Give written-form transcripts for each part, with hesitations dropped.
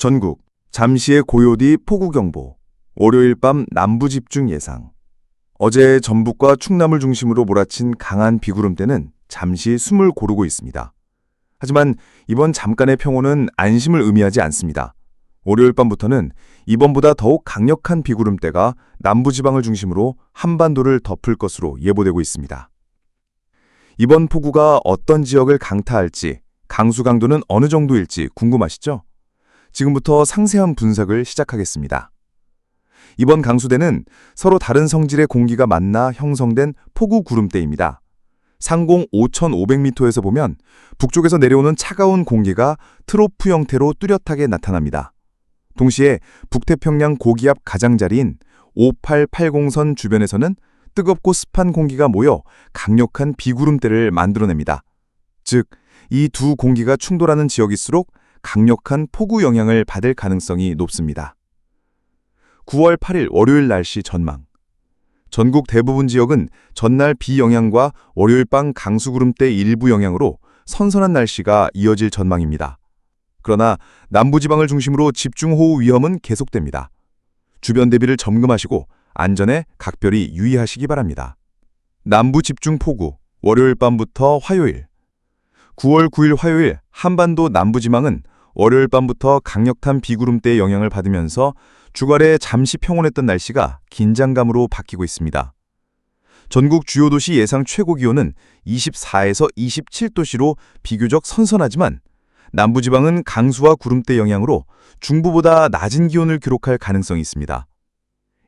전국, 잠시의 고요 뒤 폭우경보, 월요일 밤 남부집중 예상. 어제 전북과 충남을 중심으로 몰아친 강한 비구름대는 잠시 숨을 고르고 있습니다. 하지만 이번 잠깐의 평온은 안심을 의미하지 않습니다. 월요일 밤부터는 이번보다 더욱 강력한 비구름대가 남부지방을 중심으로 한반도를 덮을 것으로 예보되고 있습니다. 이번 폭우가 어떤 지역을 강타할지, 강수 강도는 어느 정도일지 궁금하시죠? 지금부터 상세한 분석을 시작하겠습니다. 이번 강수대는 서로 다른 성질의 공기가 만나 형성된 폭우 구름대입니다. 상공 5,500m에서 보면 북쪽에서 내려오는 차가운 공기가 트로프 형태로 뚜렷하게 나타납니다. 동시에 북태평양 고기압 가장자리인 5880선 주변에서는 뜨겁고 습한 공기가 모여 강력한 비구름대를 만들어냅니다. 즉, 이 두 공기가 충돌하는 지역일수록 강력한 폭우 영향을 받을 가능성이 높습니다. 9월 8일 월요일 날씨 전망. 전국 대부분 지역은 전날 비 영향과 월요일 밤 강수구름대 일부 영향으로 선선한 날씨가 이어질 전망입니다. 그러나 남부지방을 중심으로 집중호우 위험은 계속됩니다. 주변 대비를 점검하시고 안전에 각별히 유의하시기 바랍니다. 남부 집중 폭우, 월요일 밤부터 화요일. 9월 9일 화요일 한반도 남부지방은 월요일 밤부터 강력한 비구름대의 영향을 받으면서 주말에 잠시 평온했던 날씨가 긴장감으로 바뀌고 있습니다. 전국 주요 도시 예상 최고 기온은 24에서 27도씨로 비교적 선선하지만 남부지방은 강수와 구름대 영향으로 중부보다 낮은 기온을 기록할 가능성이 있습니다.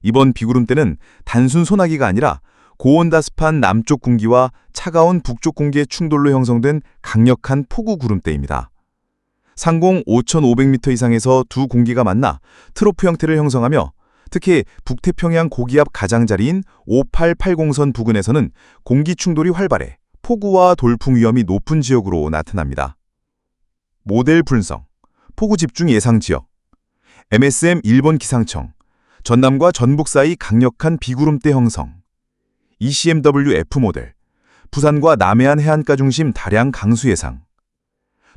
이번 비구름대는 단순 소나기가 아니라 고온다습한 남쪽 공기와 차가운 북쪽 공기의 충돌로 형성된 강력한 폭우 구름대입니다. 상공 5,500m 이상에서 두 공기가 만나 트로프 형태를 형성하며 특히 북태평양 고기압 가장자리인 5880선 부근에서는 공기 충돌이 활발해 폭우와 돌풍 위험이 높은 지역으로 나타납니다. 모델 분석, 폭우 집중 예상 지역, MSM 일본 기상청, 전남과 전북 사이 강력한 비구름대 형성, ECMWF 모델, 부산과 남해안 해안가 중심 다량 강수 예상.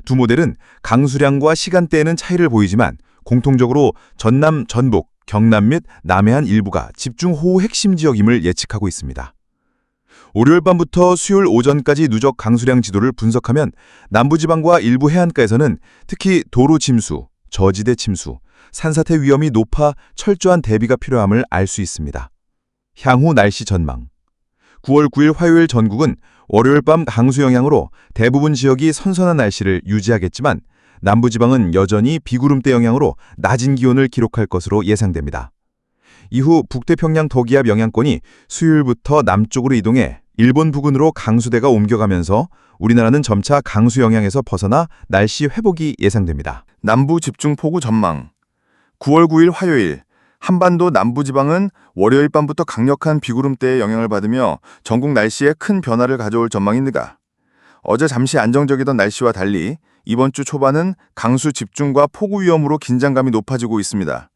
두 모델은 강수량과 시간대에는 차이를 보이지만 공통적으로 전남, 전북, 경남 및 남해안 일부가 집중호우 핵심 지역임을 예측하고 있습니다. 월요일 밤부터 수요일 오전까지 누적 강수량 지도를 분석하면 남부지방과 일부 해안가에서는 특히 도로 침수, 저지대 침수, 산사태 위험이 높아 철저한 대비가 필요함을 알 수 있습니다. 향후 날씨 전망. 9월 9일 화요일 전국은 월요일 밤 강수 영향으로 대부분 지역이 선선한 날씨를 유지하겠지만 남부지방은 여전히 비구름대 영향으로 낮은 기온을 기록할 것으로 예상됩니다. 이후 북태평양 더기압 영향권이 수요일부터 남쪽으로 이동해 일본 부근으로 강수대가 옮겨가면서 우리나라는 점차 강수 영향에서 벗어나 날씨 회복이 예상됩니다. 남부 집중 폭우 전망. 9월 9일 화요일 한반도 남부지방은 월요일 밤부터 강력한 비구름대의 영향을 받으며 전국 날씨에 큰 변화를 가져올 전망입니다. 어제 잠시 안정적이던 날씨와 달리 이번 주 초반은 강수 집중과 폭우 위험으로 긴장감이 높아지고 있습니다.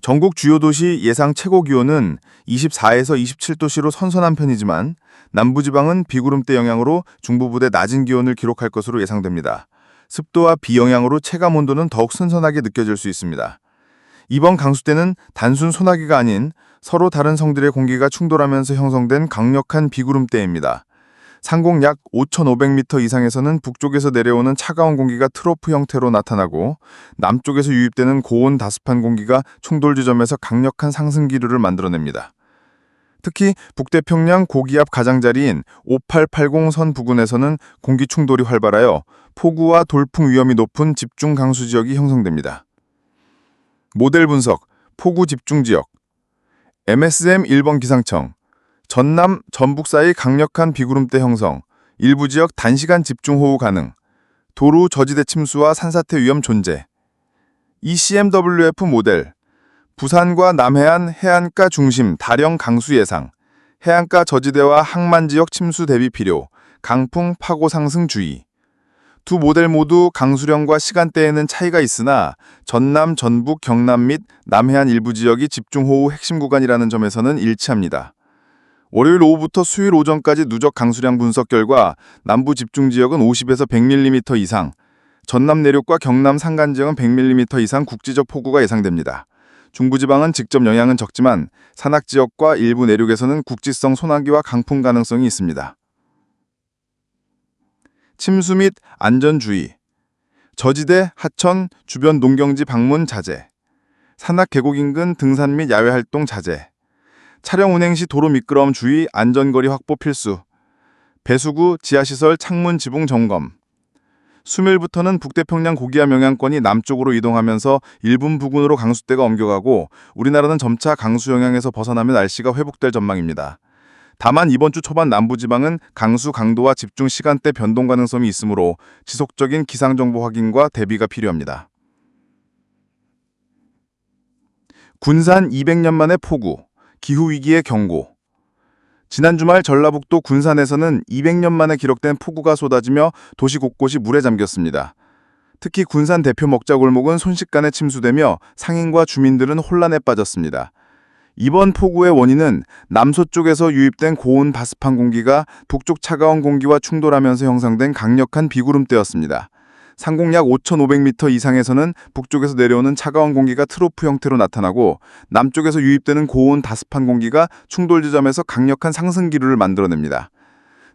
전국 주요 도시 예상 최고 기온은 24에서 27도씨로 선선한 편이지만 남부지방은 비구름대 영향으로 중부부대 낮은 기온을 기록할 것으로 예상됩니다. 습도와 비 영향으로 체감 온도는 더욱 선선하게 느껴질 수 있습니다. 이번 강수대는 단순 소나기가 아닌 서로 다른 성질의 공기가 충돌하면서 형성된 강력한 비구름대입니다. 상공 약 5,500m 이상에서는 북쪽에서 내려오는 차가운 공기가 트로프 형태로 나타나고 남쪽에서 유입되는 고온 다습한 공기가 충돌 지점에서 강력한 상승 기류를 만들어냅니다. 특히 북태평양 고기압 가장자리인 5880선 부근에서는 공기 충돌이 활발하여 폭우와 돌풍 위험이 높은 집중 강수 지역이 형성됩니다. 모델 분석, 폭우 집중 지역. MSM 일본 기상청, 전남, 전북 사이 강력한 비구름대 형성, 일부 지역 단시간 집중호우 가능, 도로 저지대 침수와 산사태 위험 존재. ECMWF 모델, 부산과 남해안 해안가 중심 다령 강수 예상, 해안가 저지대와 항만 지역 침수 대비 필요, 강풍 파고 상승 주의. 두 모델 모두 강수량과 시간대에는 차이가 있으나 전남, 전북, 경남 및 남해안 일부 지역이 집중호우 핵심 구간이라는 점에서는 일치합니다. 월요일 오후부터 수요일 오전까지 누적 강수량 분석 결과 남부 집중 지역은 50에서 100mm 이상, 전남 내륙과 경남 산간 지역은 100mm 이상 국지적 폭우가 예상됩니다. 중부지방은 직접 영향은 적지만 산악 지역과 일부 내륙에서는 국지성 소나기와 강풍 가능성이 있습니다. 침수 및 안전주의, 저지대, 하천, 주변 농경지 방문 자제, 산악 계곡 인근 등산 및 야외 활동 자제, 차량 운행 시 도로 미끄러움 주의, 안전거리 확보 필수, 배수구, 지하시설, 창문 지붕 점검. 수요일부터는 북태평양 고기압 영향권이 남쪽으로 이동하면서 일본 부근으로 강수대가 옮겨가고 우리나라는 점차 강수 영향에서 벗어나며 날씨가 회복될 전망입니다. 다만 이번 주 초반 남부지방은 강수 강도와 집중 시간대 변동 가능성이 있으므로 지속적인 기상정보 확인과 대비가 필요합니다. 군산 200년 만의 폭우, 기후위기의 경고. 지난 주말 전라북도 군산에서는 200년 만에 기록된 폭우가 쏟아지며 도시 곳곳이 물에 잠겼습니다. 특히 군산 대표 먹자골목은 순식간에 침수되며 상인과 주민들은 혼란에 빠졌습니다. 이번 폭우의 원인은 남서쪽에서 유입된 고온 바스판 공기가 북쪽 차가운 공기와 충돌하면서 형성된 강력한 비구름대였습니다. 상공 약 5,500m 이상에서는 북쪽에서 내려오는 차가운 공기가 트로프 형태로 나타나고 남쪽에서 유입되는 고온 다습한 공기가 충돌 지점에서 강력한 상승 기류를 만들어냅니다.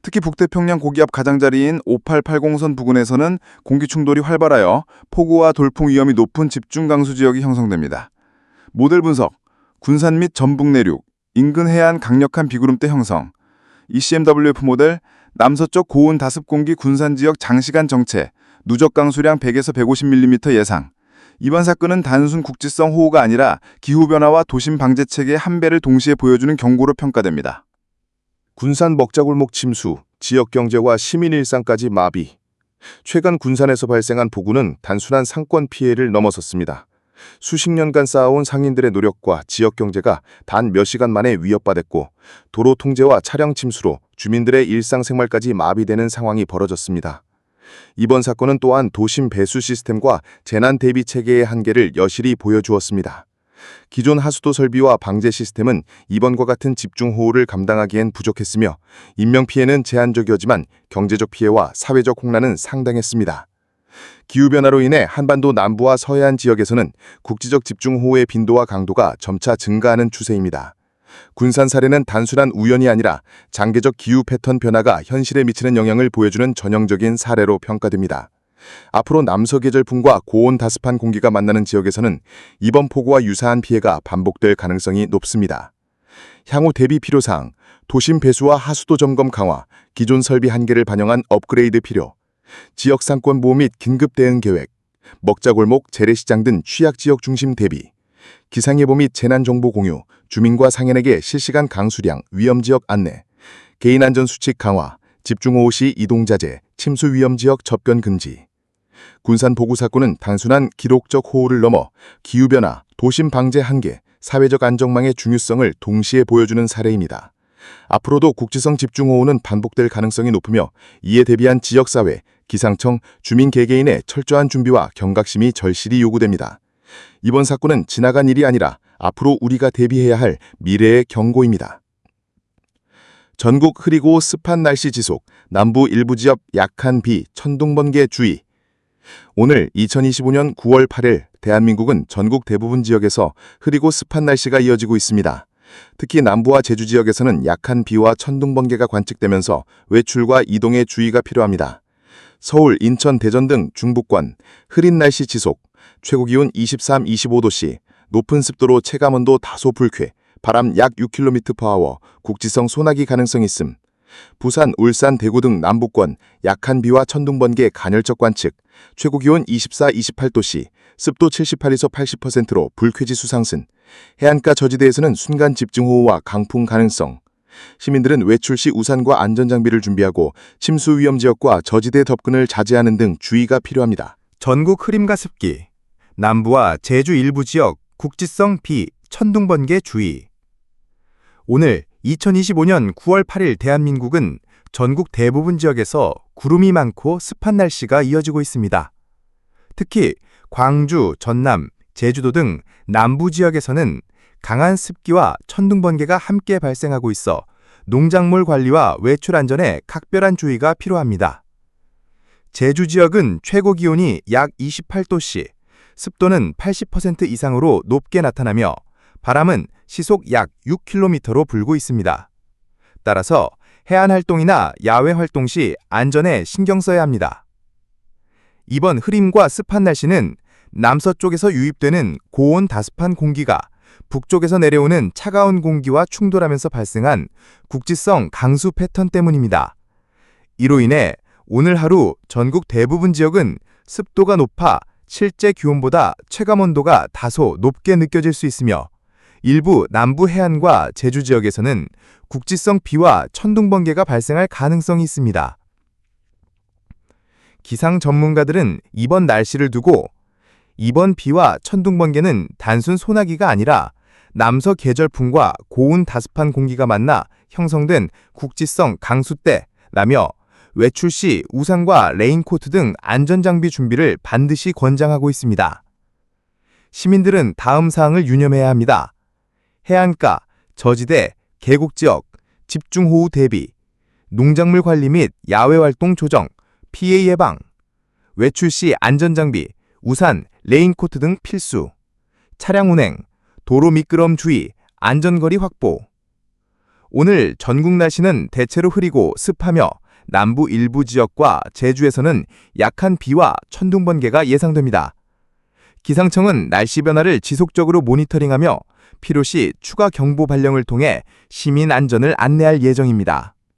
특히 북태평양 고기압 가장자리인 5880선 부근에서는 공기 충돌이 활발하여 폭우와 돌풍 위험이 높은 집중 강수 지역이 형성됩니다. 모델 분석, 군산 및 전북 내륙, 인근 해안 강력한 비구름대 형성, ECMWF 모델, 남서쪽 고온 다습 공기 군산 지역 장시간 정체, 누적 강수량 100에서 150mm 예상. 이번 사건은 단순 국지성 호우가 아니라 기후변화와 도심 방제 체계의 한 배를 동시에 보여주는 경고로 평가됩니다. 군산 먹자골목 침수, 지역 경제와 시민 일상까지 마비. 최근 군산에서 발생한 폭우는 단순한 상권 피해를 넘어섰습니다. 수십 년간 쌓아온 상인들의 노력과 지역 경제가 단 몇 시간 만에 위협받았고 도로 통제와 차량 침수로 주민들의 일상생활까지 마비되는 상황이 벌어졌습니다. 이번 사건은 또한 도심 배수 시스템과 재난 대비 체계의 한계를 여실히 보여주었습니다. 기존 하수도 설비와 방제 시스템은 이번과 같은 집중호우를 감당하기엔 부족했으며 인명피해는 제한적이었지만 경제적 피해와 사회적 혼란은 상당했습니다. 기후변화로 인해 한반도 남부와 서해안 지역에서는 국지적 집중호우의 빈도와 강도가 점차 증가하는 추세입니다. 군산 사례는 단순한 우연이 아니라 장기적 기후 패턴 변화가 현실에 미치는 영향을 보여주는 전형적인 사례로 평가됩니다. 앞으로 남서계절풍과 고온 다습한 공기가 만나는 지역에서는 이번 폭우와 유사한 피해가 반복될 가능성이 높습니다. 향후 대비 필요사항, 도심 배수와 하수도 점검 강화, 기존 설비 한계를 반영한 업그레이드 필요, 지역 상권 보호 및 긴급 대응 계획, 먹자골목, 재래시장 등 취약지역 중심 대비, 기상예보 및 재난정보 공유, 주민과 상인에게 실시간 강수량, 위험지역 안내, 개인안전수칙 강화, 집중호우 시 이동자제, 침수 위험지역 접견 금지. 군산 폭우 사건은 단순한 기록적 호우를 넘어 기후변화, 도심 방제 한계, 사회적 안정망의 중요성을 동시에 보여주는 사례입니다. 앞으로도 국지성 집중호우는 반복될 가능성이 높으며 이에 대비한 지역사회, 기상청, 주민 개개인의 철저한 준비와 경각심이 절실히 요구됩니다. 이번 사건은 지나간 일이 아니라 앞으로 우리가 대비해야 할 미래의 경고입니다. 전국 흐리고 습한 날씨 지속, 남부 일부 지역 약한 비, 천둥 번개 주의. 오늘 2025년 9월 8일 대한민국은 전국 대부분 지역에서 흐리고 습한 날씨가 이어지고 있습니다. 특히 남부와 제주 지역에서는 약한 비와 천둥 번개가 관측되면서 외출과 이동에 주의가 필요합니다. 서울, 인천, 대전 등 중부권 흐린 날씨 지속, 최고기온 23, 25도씨, 높은 습도로 체감온도 다소 불쾌, 바람 약 6km/h, 국지성 소나기 가능성 있음. 부산, 울산, 대구 등 남부권 약한 비와 천둥 번개 간헐적 관측, 최고기온 24, 28도씨, 습도 78에서 80%로 불쾌지수 상승. 해안가 저지대에서는 순간 집중호우와 강풍 가능성. 시민들은 외출 시 우산과 안전장비를 준비하고 침수 위험 지역과 저지대 접근을 자제하는 등 주의가 필요합니다. 전국 흐림과 습기, 남부와 제주 일부 지역 국지성 비, 천둥 번개 주의. 오늘 2025년 9월 8일 대한민국은 전국 대부분 지역에서 구름이 많고 습한 날씨가 이어지고 있습니다. 특히 광주, 전남, 제주도 등 남부 지역에서는 강한 습기와 천둥 번개가 함께 발생하고 있어 농작물 관리와 외출 안전에 각별한 주의가 필요합니다. 제주 지역은 최고 기온이 약 28도씨, 습도는 80% 이상으로 높게 나타나며 바람은 시속 약 6km로 불고 있습니다. 따라서 해안 활동이나 야외 활동 시 안전에 신경 써야 합니다. 이번 흐림과 습한 날씨는 남서쪽에서 유입되는 고온 다습한 공기가 북쪽에서 내려오는 차가운 공기와 충돌하면서 발생한 국지성 강수 패턴 때문입니다. 이로 인해 오늘 하루 전국 대부분 지역은 습도가 높아 실제 기온보다 체감온도가 다소 높게 느껴질 수 있으며 일부 남부 해안과 제주 지역에서는 국지성 비와 천둥번개가 발생할 가능성이 있습니다. 기상 전문가들은 이번 날씨를 두고 이번 비와 천둥번개는 단순 소나기가 아니라 남서 계절풍과 고온 다습한 공기가 만나 형성된 국지성 강수때라며 외출 시 우산과 레인코트 등 안전장비 준비를 반드시 권장하고 있습니다. 시민들은 다음 사항을 유념해야 합니다. 해안가, 저지대, 계곡지역, 집중호우 대비, 농작물 관리 및 야외활동 조정, 피해 예방, 외출 시 안전장비, 우산, 레인코트 등 필수, 차량 운행, 도로 미끄럼 주의, 안전거리 확보. 오늘 전국 날씨는 대체로 흐리고 습하며 남부 일부 지역과 제주에서는 약한 비와 천둥번개가 예상됩니다. 기상청은 날씨 변화를 지속적으로 모니터링하며 필요시 추가 경보 발령을 통해 시민 안전을 안내할 예정입니다.